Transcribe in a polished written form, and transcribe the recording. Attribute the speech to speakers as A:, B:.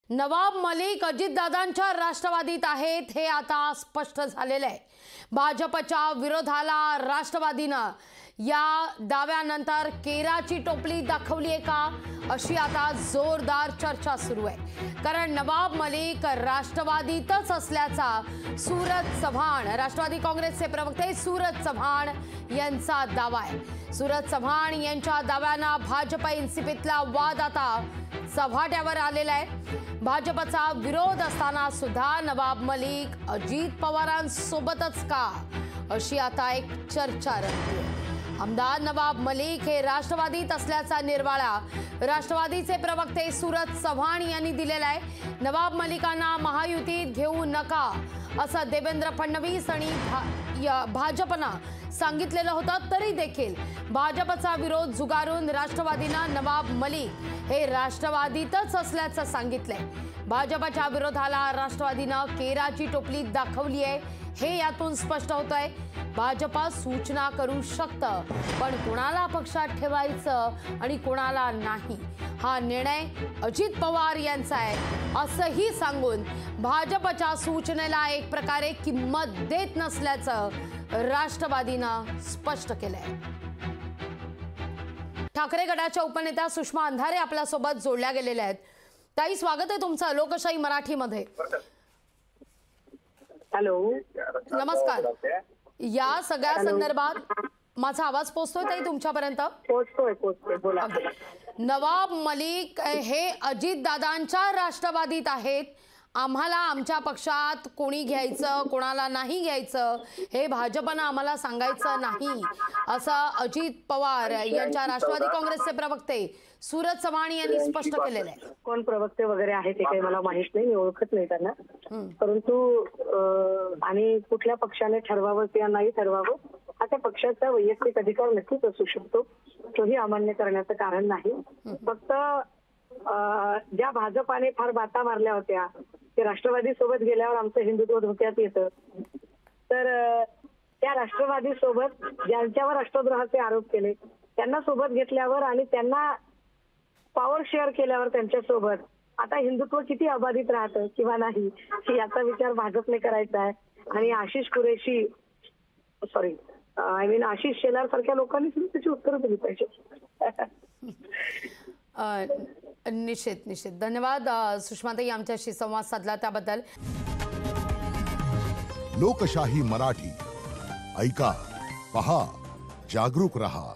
A: नवाब मलिक अजितदादांच्या राष्ट्रवादीत आहेत हे आता स्पष्ट झालेलं आहे। भाजपच्या विरोधाला राष्ट्रवादीनं या दाव्यानंतर केराची टोपली दाखवली आहे का अशी आता जोरदार चर्चा सुरू आहे। कारण नवाब मलिक राष्ट्रवादीतच असल्याचा सूरज चव्हाण, राष्ट्रवादी काँग्रेसचे प्रवक्ते सूरज चव्हाण यांचा दावा आहे। सूरज चव्हाण यांच्या दाव्यानं भाजप एनसीपीतला वाद आता चव्हाट्यावर आलेला आहे। भाजपचा विरोध असताना सुद्धा नवाब मलिक अजित पवारांसोबतच का अशी आता एक चर्चा रंगते। आमदार नवाब मलिक हे राष्ट्रवादीत असल्याचा निर्वाळा राष्ट्रवादीचे प्रवक्ते सूरज चव्हाण यांनी दिलेला आहे। नवाब मलिकांना महायुतीत घेऊ नका असं देवेंद्र फडणवीस आणि भाजपनं सांगितलेलं होतं, तरी देखील भाजपचा विरोध झुगारून राष्ट्रवादीनं नवाब मलिक हे राष्ट्रवादीतच असल्याचं सांगितलंय। भाजपच्या विरोधाला राष्ट्रवादीनं केराची टोपली दाखवली आहे हे यातून स्पष्ट होतंय। भाजपा सूचना करू शकतं, पण कोणाला पक्षात ठेवायचं आणि कोणाला नाही हा निर्णय अजित पवार यांचा आहे असंही सांगून भाजपच्या सूचनेला एक प्रकारे किंमत देत नसल्याचं राष्ट्रवादीनं स्पष्ट केलंय। ठाकरे गटाच्या उपनेत्या सुषमा अंधारे आपल्या सोबत जोडल्या गेलेल्या आहेत। ताई, स्वागत आहे तुमचं लोकशाही मराठीमध्ये।
B: हॅलो,
A: नमस्कार। या सगळ्या संदर्भात माझा आवाज पोहोचतोय ताई तुमच्यापर्यंत?
B: पोहोचतोय बोला।
A: नवाब मलिक हे अजितदादांच्या राष्ट्रवादीत आहेत, आम्हाला आमच्या पक्षात कोणी घ्यायचं कोणाला नाही घ्यायचं हे भाजपनं आम्हाला सांगायचं नाही असं अजित पवार यांच्या राष्ट्रवादी काँग्रेसचे प्रवक्ते सूरज चव्हाण यांनी स्पष्ट केलेलं आहे।
B: कोण प्रवक्ते वगैरे आहेत ते काही मला माहित नाही, मी ओळखत नाही त्यांना, परंतु आणि कुठल्या पक्षाने ठरवावं किंवा नाही ठरवावं हा त्या पक्षाचा वैयक्तिक अधिकार नक्कीच असू शकतो, तोही अमान्य करण्याचं कारण नाही। फक्त ज्या भाजपाने फार बाता मारल्या होत्या की राष्ट्रवादी सोबत गेल्यावर आमचं हिंदुत्व धोक्यात येतं, तर त्या राष्ट्रवादी सोबत ज्यांच्यावर राष्ट्रद्रोहाचे आरोप केले त्यांना सोबत घेतल्यावर आणि त्यांना पॉवर शेअर केल्यावर त्यांच्यासोबत आता हिंदुत्व किती अबाधित राहतं किंवा नाही याचा विचार भाजपने करायचा आहे। आणि आशिष शेलार सारख्या लोकांनी सुद्धा त्याची उत्तरं दिली पाहिजे।
A: निश्चित धन्यवाद सुषमाताई, आमच्याशी संवाद साधला त्याबद्दल।
C: लोकशाही मराठी ऐका, पहा, जागरूक रहा।